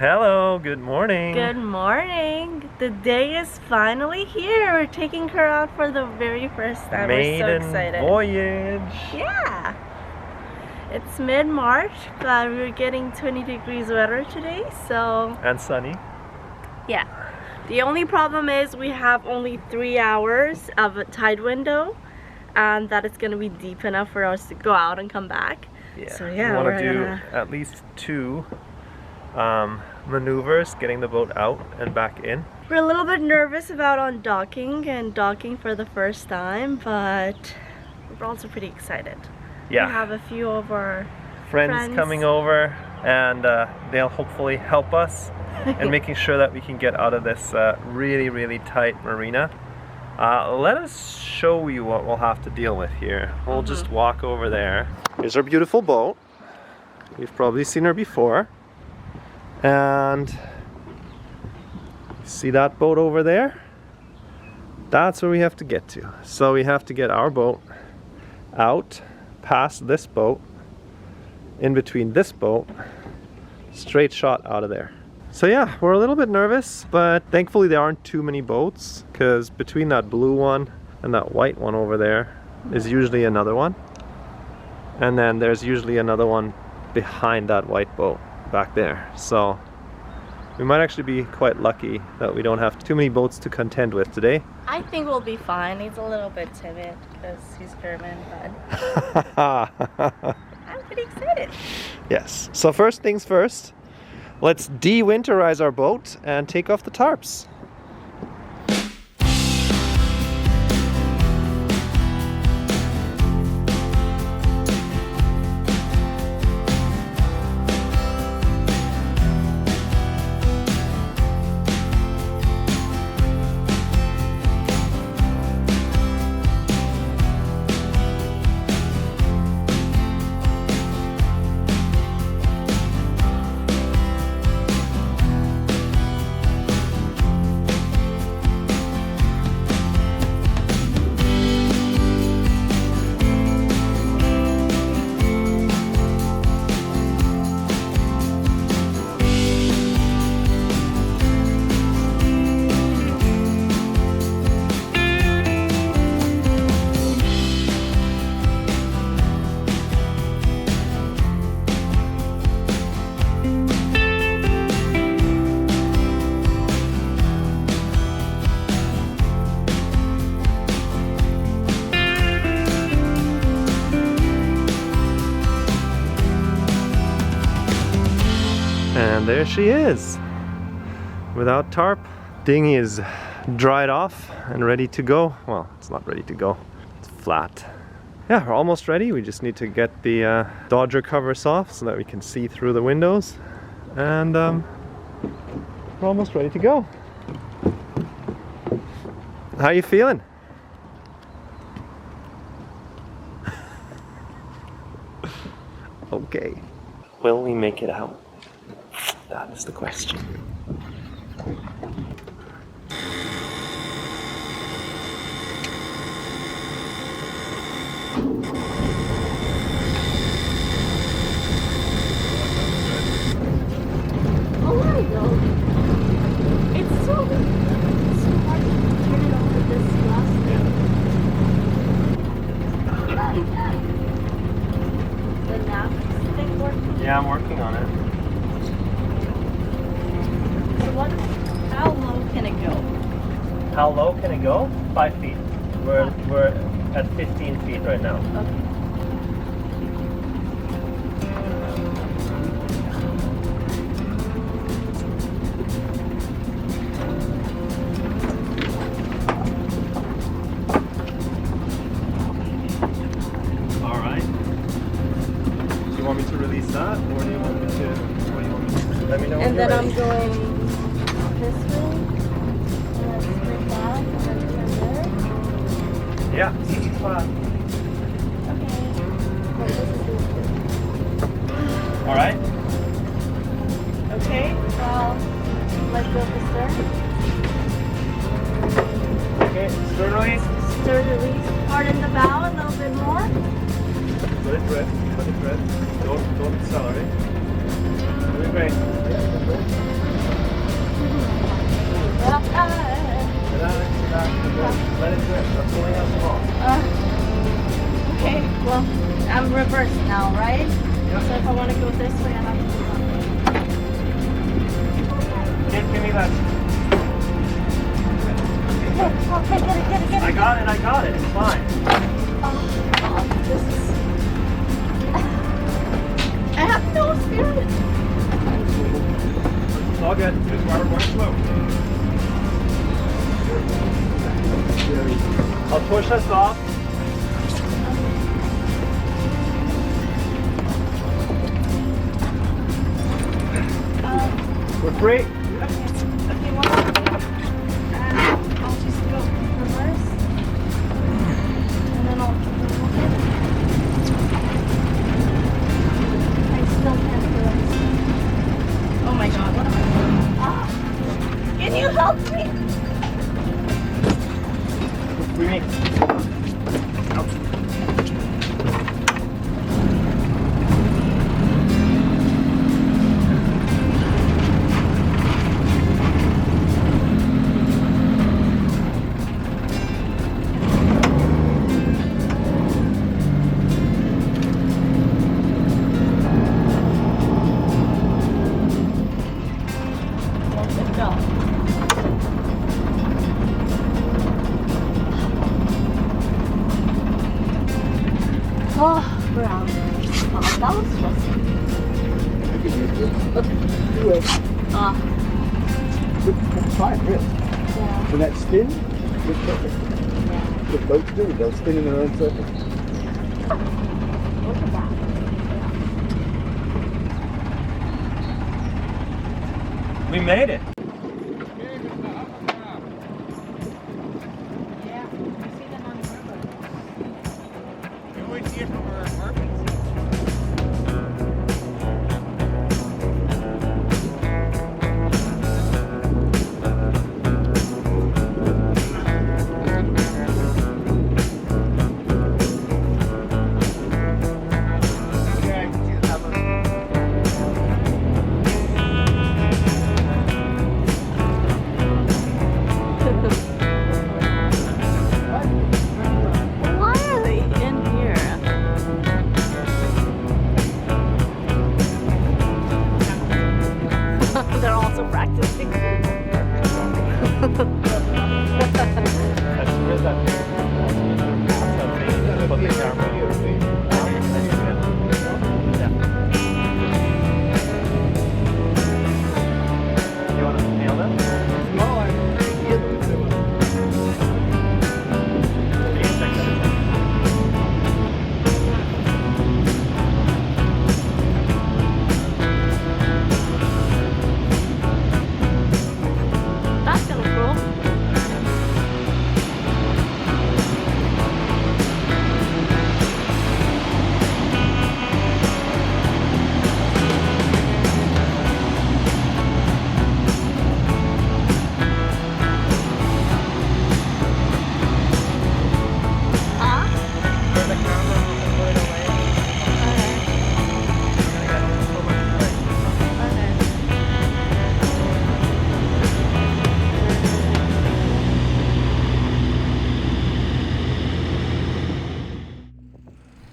Hello, good morning. Good morning. The day is finally here. We're taking her out for the very first time. We're so excited. Maiden Voyage. Yeah. It's mid-March, but we're getting 20 degrees weather today, so... And sunny. Yeah. The only problem is we have only 3 hours of a tide window, and that it's going to be deep enough for us to go out and come back. Yeah. So yeah, we want to do at least 2 maneuvers, getting the boat out and back in. We're a little bit nervous about undocking and docking for the first time, but we're also pretty excited. Yeah. We have a few of our friends coming over, and they'll hopefully help us in making sure that we can get out of this really tight marina. Let us show you what we'll have to deal with here. We'll just walk over there. Here's our beautiful boat. You've probably seen her before. And see that boat over there? That's where we have to get to. So we have to get our boat out past this boat, in between this boat, straight shot out of there. So yeah, we're a little bit nervous, but thankfully there aren't too many boats, because between that blue one and that white one over there is usually another one. And then there's usually another one behind that white boat back there. So we might actually be quite lucky that we don't have too many boats to contend with today. I think we'll be fine. He's a little bit timid because he's German, but I'm pretty excited. Yes. So first things first, let's de-winterize our boat and take off the tarps. And there she is, without tarp. Dinghy is dried off and ready to go. Well, it's not ready to go, it's flat. Yeah, we're almost ready. We just need to get the Dodger covers off so that we can see through the windows. And we're almost ready to go. How you feeling? Okay. Will we make it out? That is the question. Oh my god. It's so hard to turn it on with this last thing. The nav thing working? Yeah, I'm working on it. How low can it go? How low can it go? 5 feet. We're at 15 feet right now. Okay. All right. Do you want me to release that, or do you want me to? What do you want me to? Let me know. And when then you're I'm ready. going this way, and then straight back, and then turn there. Yeah. Okay. All right. Okay, well, let's go for stern. Okay. Stern release. Stern release. Hard in the bow a little bit more. Let it drift. Let it drift. Don't accelerate. Doing great. I got it. It's fine. Oh, this is... I have no spirit. It's all good. Just water going slow. I'll push us off. We're free. Okay, one more. I'll just go reverse. And then I'll keep moving. I still can't do it. Oh my god, what am I doing? Ah! Can you help me? Free me. Oh, brown. Oh, that was stressful. Ah, Try it, really. yeah. When that spin, it's perfect. Yeah. The boats do, they'll spin in their own circle. Look at that. We made it. Yeah, I see them on the river. You always see it from our apartments. Why are they in here? They're also practicing. Put the camera. You want to nail that? That's kind of cool. Ah? Turn the camera and put it away. Okay.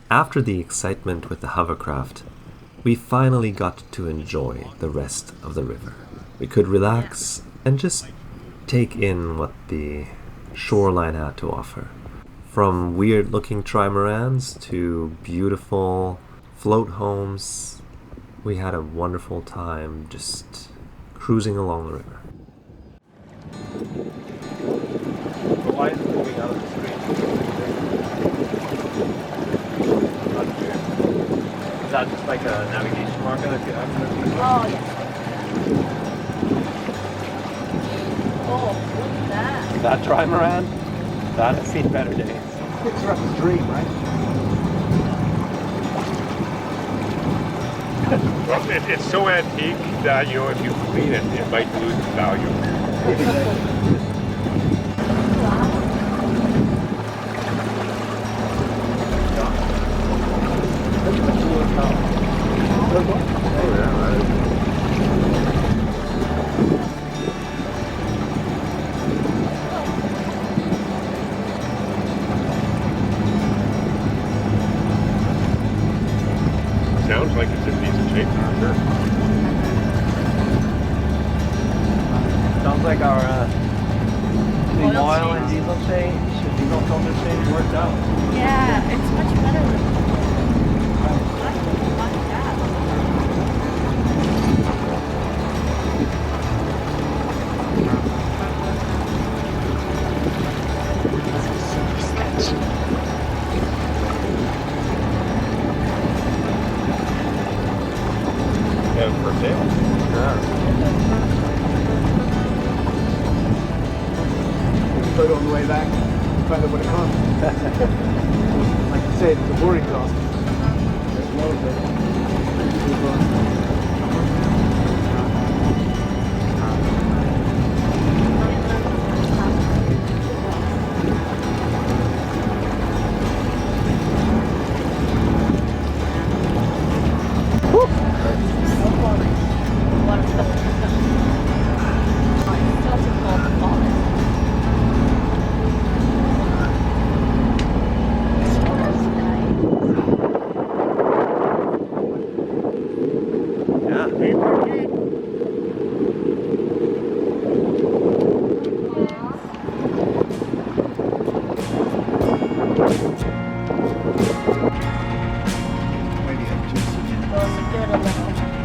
After the excitement with the hovercraft, we finally got to enjoy the rest of the river. We could relax and just take in what the shoreline had to offer. From weird looking trimarans to beautiful float homes, we had a wonderful time just cruising along the river. Why is it moving out of the screen? Not clear. Is that just like a navigation marker that you have? Oh, yeah. Oh, look at that. That trimaran? That has seen better days. Picture up the dream, right? Well, it's so antique that, you know, if you clean it, it might lose its value. Sounds like it's in decent shape for sure. Sounds like our Oil oil and change. diesel change should be felt all this thing worked out. Yeah, it's much better than Yeah, for sale. Yeah. Put it on the way back, find out what it costs. Like you said, the boarding cost. There's loads of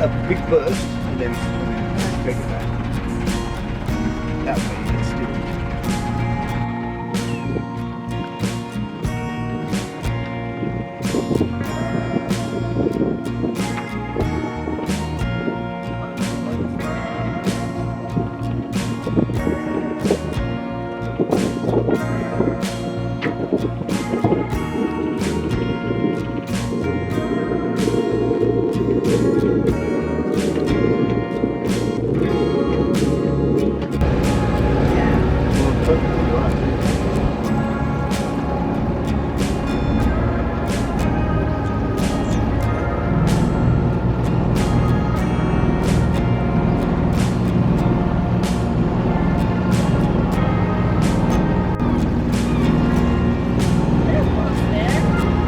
a big burst and then take it back. That way it's still.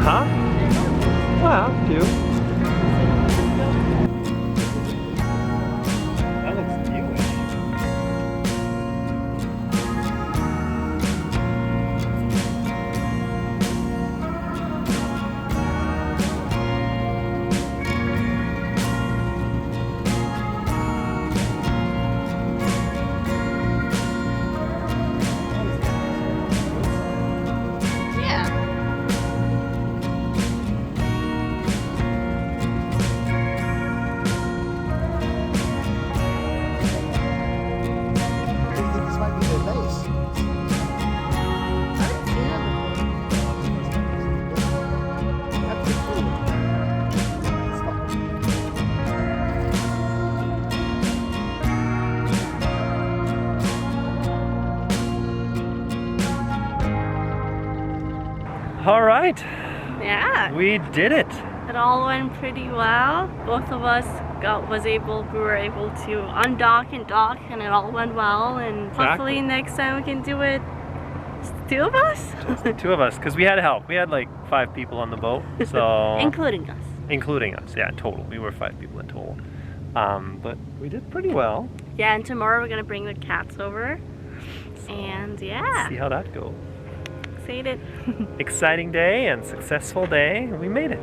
Huh? Well, a few. That looks newish. Yeah. I think this might be the base. That's the cool. All right, Yeah. we did it. It all went pretty well. Both of us we were able to undock and dock, and it all went well. And hopefully next time we can do it, just the two of us, The two of us, because we had help. We had like 5 people on the boat, so including us. including us. Yeah, in total, we were 5 people in total. But we did pretty well. Yeah, and tomorrow we're gonna bring the cats over, and yeah, See how that goes. excited. Exciting day and successful day. We made it.